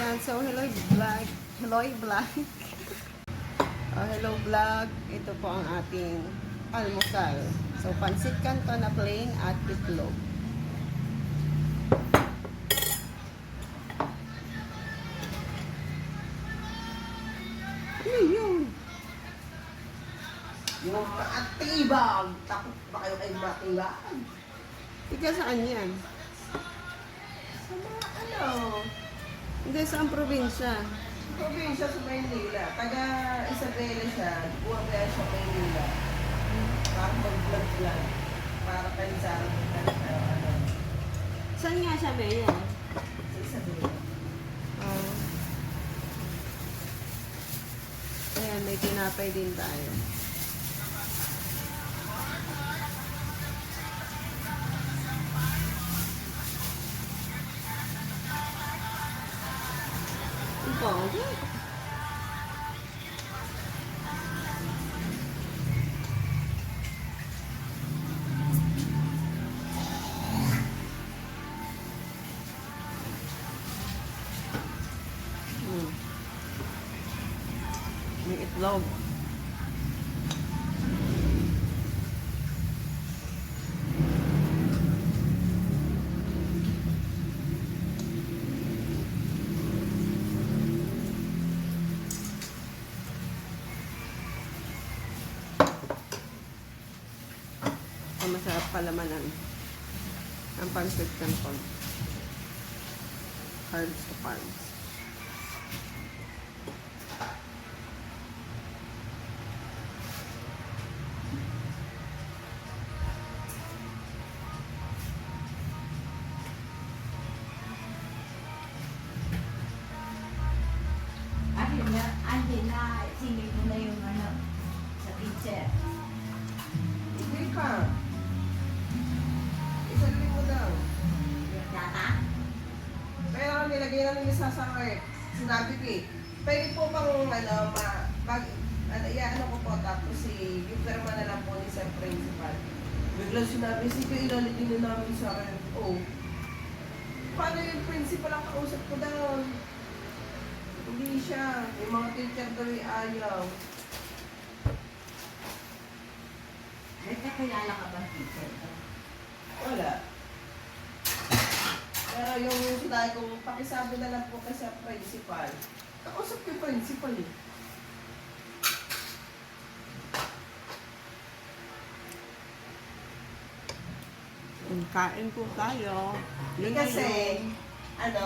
Ayan, so hello vlog. Hello vlog. Hello vlog. Ito po ang ating almusal. So pansit canton na plain at itlog. Yun. Yung matibag. Takot ba kayo kay matibag? Ika saan yan? Sa mga ano? Hindi, saan probinsya? Probinsya sa Maynila. Taga Isabela siya. Buwabaya siya Maynila. Para mag-vlog-vlog. Para pensaran ano. Saan nga siya, Bea? Sa Isabela. Ayan, may tinapay din tayo. Ito. May itlog. Ang masarap palamanan ang pancit canton. Carbs to carbs. Angela, singil mo na yung ano, sa teacher. Hindi ka. Isang linggo daw. Yung data? Pero nilagay na nila sa sarap. Sinabi ko eh. Pwede po bang ano ko po tapos yung firma na lang po ni Sir Principal. Biglang sinabi, sige ilalitin na namin sa akin. Oh. Paano yung principal ang kausap ko daw? Hindi siya. Yung mga teacher daw ay ayaw. May kakilala ka ba teacher? Wala. Pero yung sinabi kong pakisabi na lang po kay sa principal. Kausap yung principal eh. Kain po tayo. Yun na Kasi, yun. ano,